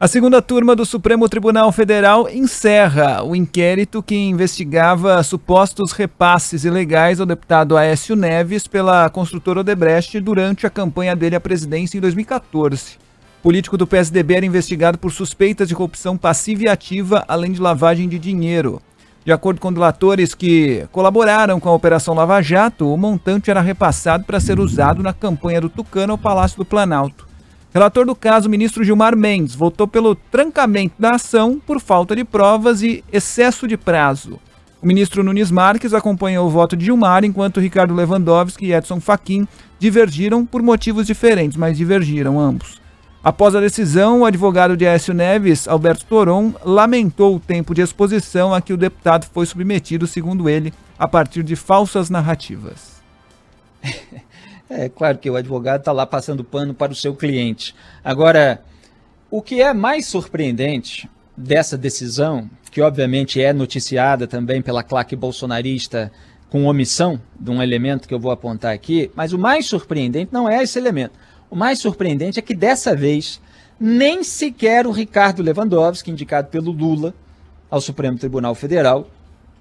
A segunda turma do Supremo Tribunal Federal encerra o inquérito que investigava supostos repasses ilegais ao deputado Aécio Neves pela construtora Odebrecht durante a campanha dele à presidência em 2014. O político do PSDB era investigado por suspeitas de corrupção passiva e ativa, além de lavagem de dinheiro. De acordo com relatores que colaboraram com a Operação Lava Jato, o montante era repassado para ser usado na campanha do Tucano ao Palácio do Planalto. Relator do caso, o ministro Gilmar Mendes, votou pelo trancamento da ação por falta de provas e excesso de prazo. O ministro Nunes Marques acompanhou o voto de Gilmar, enquanto Ricardo Lewandowski e Edson Fachin divergiram por motivos diferentes, mas divergiram ambos. Após a decisão, o advogado de Aécio Neves, Alberto Toron, lamentou o tempo de exposição a que o deputado foi submetido, segundo ele, a partir de falsas narrativas. É claro que o advogado está lá passando pano para o seu cliente. Agora, o que é mais surpreendente dessa decisão, que obviamente é noticiada também pela claque bolsonarista com omissão de um elemento que eu vou apontar aqui, mas o mais surpreendente não é esse elemento. O mais surpreendente é que dessa vez nem sequer o Ricardo Lewandowski, indicado pelo Lula ao Supremo Tribunal Federal,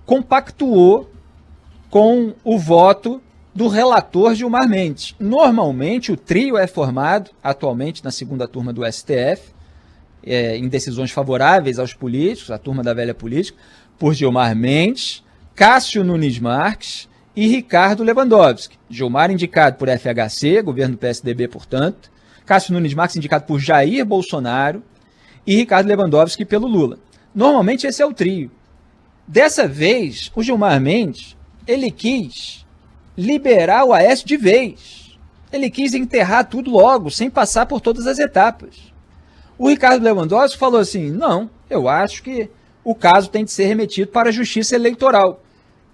compactuou com o voto do relator Gilmar Mendes. Normalmente o trio é formado, atualmente na segunda turma do STF, em decisões favoráveis aos políticos, a turma da velha política, por Gilmar Mendes, Cássio Nunes Marques e Ricardo Lewandowski. Gilmar indicado por FHC, governo do PSDB, portanto, Cássio Nunes Marques indicado por Jair Bolsonaro e Ricardo Lewandowski pelo Lula. Normalmente esse é o trio. Dessa vez, o Gilmar Mendes, ele quis liberar o Aécio de vez. Ele quis enterrar tudo logo, sem passar por todas as etapas. O Ricardo Lewandowski falou assim, não, eu acho que o caso tem de ser remetido para a Justiça Eleitoral,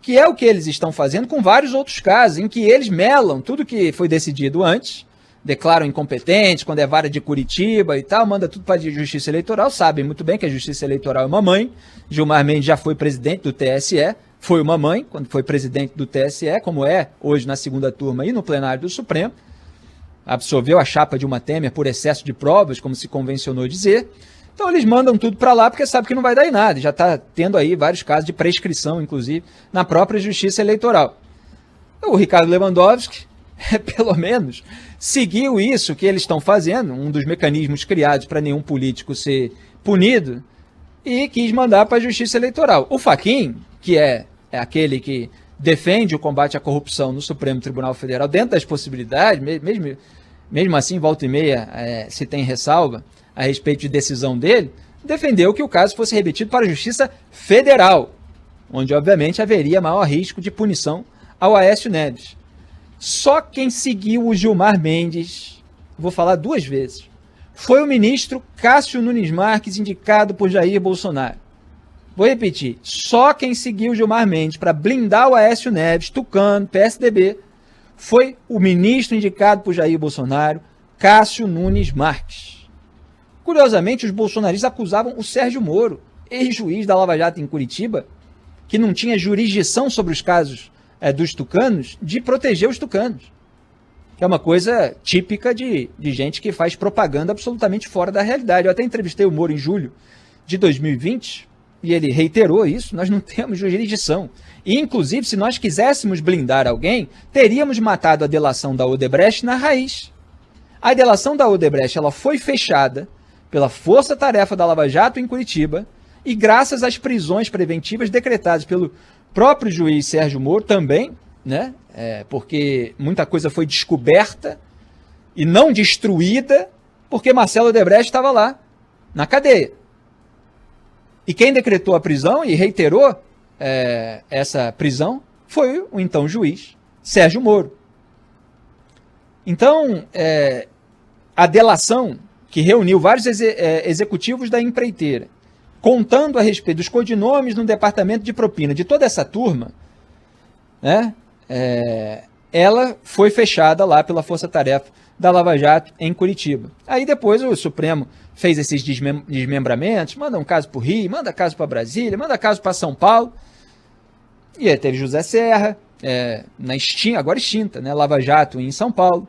que é o que eles estão fazendo com vários outros casos, em que eles melam tudo que foi decidido antes, declaram incompetentes, quando é vara de Curitiba e tal, manda tudo para a Justiça Eleitoral, sabem muito bem que a Justiça Eleitoral é uma mãe. Gilmar Mendes já foi presidente do TSE, foi uma mãe quando foi presidente do TSE, como é hoje na segunda turma e no plenário do Supremo. Absorveu a chapa de uma Temer por excesso de provas, como se convencionou dizer. Então eles mandam tudo para lá porque sabem que não vai dar em nada. Já está tendo aí vários casos de prescrição, inclusive, na própria Justiça Eleitoral. O Ricardo Lewandowski, pelo menos, seguiu isso que eles estão fazendo, um dos mecanismos criados para nenhum político ser punido, e quis mandar para a Justiça Eleitoral. O Fachin, que é aquele que defende o combate à corrupção no Supremo Tribunal Federal, dentro das possibilidades, mesmo assim, volta e meia, se tem ressalva a respeito de decisão dele, defendeu que o caso fosse remetido para a Justiça Federal, onde, obviamente, haveria maior risco de punição ao Aécio Neves. Só quem seguiu o Gilmar Mendes, vou falar duas vezes, foi o ministro Cássio Nunes Marques, indicado por Jair Bolsonaro. Vou repetir, só quem seguiu o Gilmar Mendes para blindar o Aécio Neves, Tucano, PSDB, foi o ministro indicado por Jair Bolsonaro, Cássio Nunes Marques. Curiosamente, os bolsonaristas acusavam o Sérgio Moro, ex-juiz da Lava Jato em Curitiba, que não tinha jurisdição sobre os casos dos tucanos, de proteger os tucanos. Que é uma coisa típica de gente que faz propaganda absolutamente fora da realidade. Eu até entrevistei o Moro em julho de 2020 e ele reiterou isso, nós não temos jurisdição. E, inclusive, se nós quiséssemos blindar alguém, teríamos matado a delação da Odebrecht na raiz. A delação da Odebrecht ela foi fechada pela força-tarefa da Lava Jato em Curitiba e graças às prisões preventivas decretadas pelo próprio juiz Sérgio Moro também, né? Porque muita coisa foi descoberta e não destruída porque Marcelo Odebrecht estava lá, na cadeia. E quem decretou a prisão e reiterou essa prisão foi o então juiz Sérgio Moro. Então, a delação que reuniu vários executivos da empreiteira, contando a respeito dos codinomes no departamento de propina de toda essa turma, né? Ela foi fechada lá pela força-tarefa da Lava Jato em Curitiba. Aí depois o Supremo fez esses desmembramentos, manda um caso para o Rio, manda caso para Brasília, manda caso para São Paulo. E aí teve José Serra, agora extinta, né? Lava Jato em São Paulo,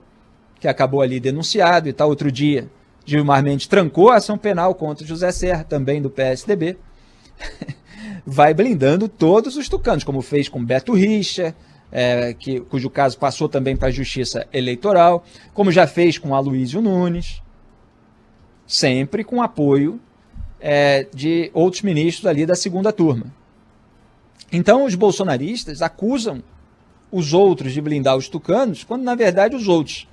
que acabou ali denunciado e tal. Outro dia Gilmar Mendes trancou a ação penal contra José Serra, também do PSDB. Vai blindando todos os tucanos, como fez com Beto Richa, cujo caso passou também para a Justiça Eleitoral, como já fez com Aloysio Nunes, sempre com apoio de outros ministros ali da segunda turma. Então os bolsonaristas acusam os outros de blindar os tucanos, quando na verdade os outros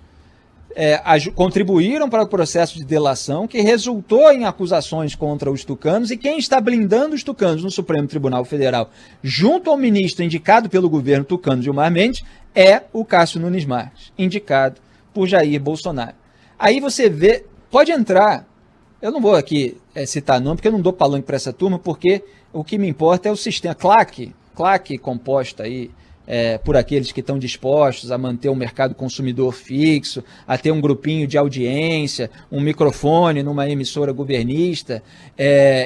contribuíram para o processo de delação que resultou em acusações contra os tucanos, e quem está blindando os tucanos no Supremo Tribunal Federal, junto ao ministro indicado pelo governo tucano, Gilmar Mendes, é o Cássio Nunes Marques, indicado por Jair Bolsonaro. Aí você vê, pode entrar, eu não vou aqui citar nome, porque eu não dou palanque para essa turma, porque o que me importa é o sistema, claque composta aí, por aqueles que estão dispostos a manter um mercado consumidor fixo, a ter um grupinho de audiência, um microfone numa emissora governista.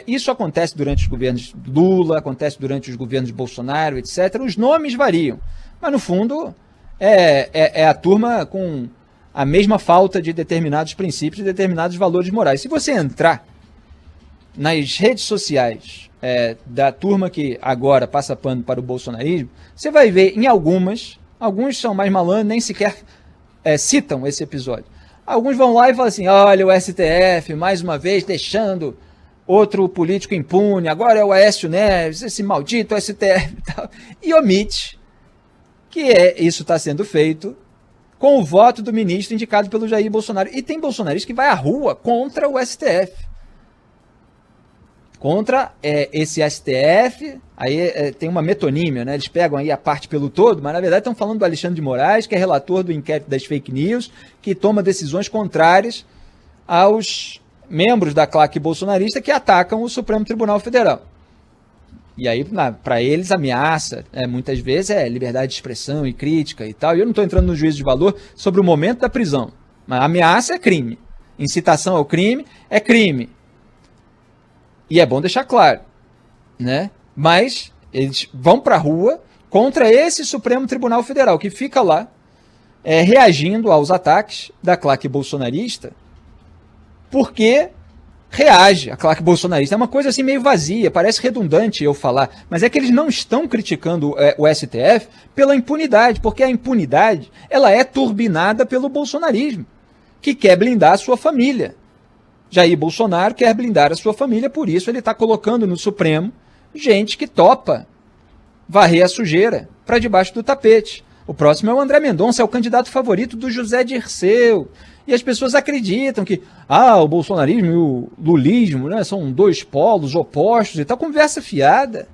Isso acontece durante os governos Lula, acontece durante os governos Bolsonaro, etc. Os nomes variam, mas no fundo é a turma com a mesma falta de determinados princípios e determinados valores morais. Se você entrar nas redes sociais da turma que agora passa pano para o bolsonarismo, você vai ver em alguns são mais malandros, nem sequer citam esse episódio. Alguns vão lá e falam assim, olha, o STF, mais uma vez, deixando outro político impune, agora é o Aécio Neves, esse maldito STF e tal, e omite que isso está sendo feito com o voto do ministro indicado pelo Jair Bolsonaro. E tem bolsonarista que vai à rua contra o STF. Contra esse STF, aí tem uma metonímia, né? Eles pegam aí a parte pelo todo, mas na verdade estão falando do Alexandre de Moraes, que é relator do inquérito das fake news, que toma decisões contrárias aos membros da claque bolsonarista que atacam o Supremo Tribunal Federal. E aí, para eles, ameaça, muitas vezes, liberdade de expressão e crítica e tal. E eu não estou entrando no juízo de valor sobre o momento da prisão, mas ameaça é crime. Incitação ao crime é crime. E é bom deixar claro, né? Mas eles vão para a rua contra esse Supremo Tribunal Federal, que fica lá reagindo aos ataques da claque bolsonarista, porque reage a claque bolsonarista. É uma coisa assim meio vazia, parece redundante eu falar, mas é que eles não estão criticando o STF pela impunidade, porque a impunidade ela é turbinada pelo bolsonarismo, que quer blindar a sua família. Jair Bolsonaro quer blindar a sua família, por isso ele está colocando no Supremo gente que topa varrer a sujeira para debaixo do tapete. O próximo é o André Mendonça, é o candidato favorito do José Dirceu. E as pessoas acreditam que o bolsonarismo e o lulismo, né, são dois polos opostos e tal. Conversa fiada.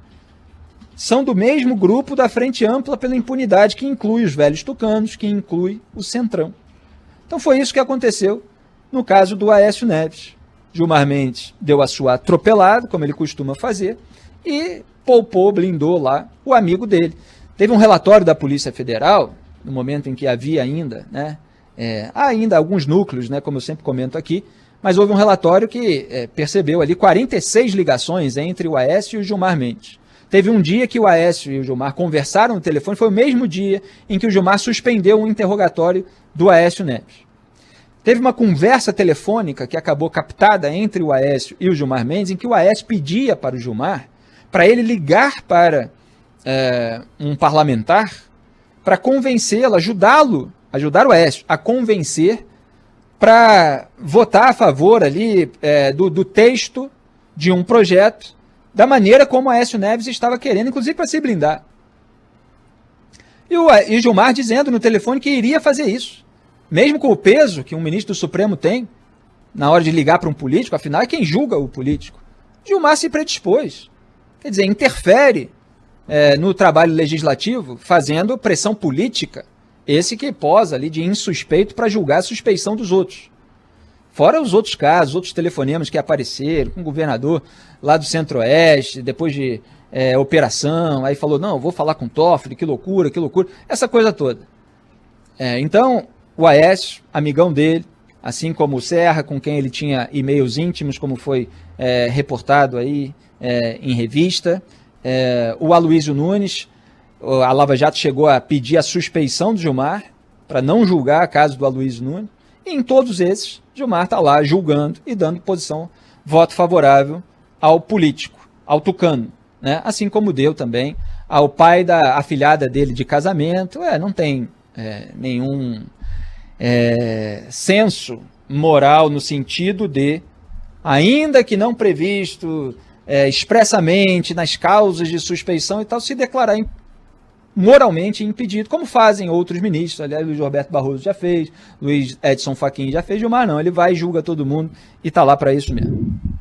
São do mesmo grupo da Frente Ampla pela Impunidade, que inclui os velhos tucanos, que inclui o Centrão. Então foi isso que aconteceu no caso do Aécio Neves. Gilmar Mendes deu a sua atropelada, como ele costuma fazer, e poupou, blindou lá o amigo dele. Teve um relatório da Polícia Federal, no momento em que havia ainda, né, há ainda alguns núcleos, né, como eu sempre comento aqui, mas houve um relatório que percebeu ali 46 ligações entre o Aécio e o Gilmar Mendes. Teve um dia que o Aécio e o Gilmar conversaram no telefone, foi o mesmo dia em que o Gilmar suspendeu um interrogatório do Aécio Neves. Teve uma conversa telefônica que acabou captada entre o Aécio e o Gilmar Mendes, em que o Aécio pedia para o Gilmar, para ele ligar para um parlamentar, para convencê-lo, ajudar o Aécio a convencer para votar a favor ali do texto de um projeto, da maneira como o Aécio Neves estava querendo, inclusive para se blindar. E o Gilmar dizendo no telefone que iria fazer isso. Mesmo com o peso que um ministro do Supremo tem na hora de ligar para um político, afinal é quem julga o político. Gilmar se predispôs. Quer dizer, interfere no trabalho legislativo, fazendo pressão política, esse que posa ali de insuspeito para julgar a suspeição dos outros. Fora os outros casos, outros telefonemas que apareceram, com o governador lá do Centro-Oeste, depois de operação, aí falou, não, vou falar com o Toffoli, que loucura, essa coisa toda. Então, o Aécio, amigão dele, assim como o Serra, com quem ele tinha e-mails íntimos, como foi reportado aí em revista, o Aloysio Nunes, a Lava Jato chegou a pedir a suspeição do Gilmar, para não julgar a caso do Aloysio Nunes, e em todos esses, Gilmar está lá julgando e dando voto favorável ao político, ao tucano, né? Assim como deu também ao pai da afilhada dele de casamento. Não tem nenhum senso moral no sentido de, ainda que não previsto expressamente nas causas de suspeição e tal, se declarar moralmente impedido, como fazem outros ministros. Aliás, Luiz Roberto Barroso já fez, Luiz Edson Fachin já fez. Gilmar não, ele vai e julga todo mundo e está lá para isso mesmo.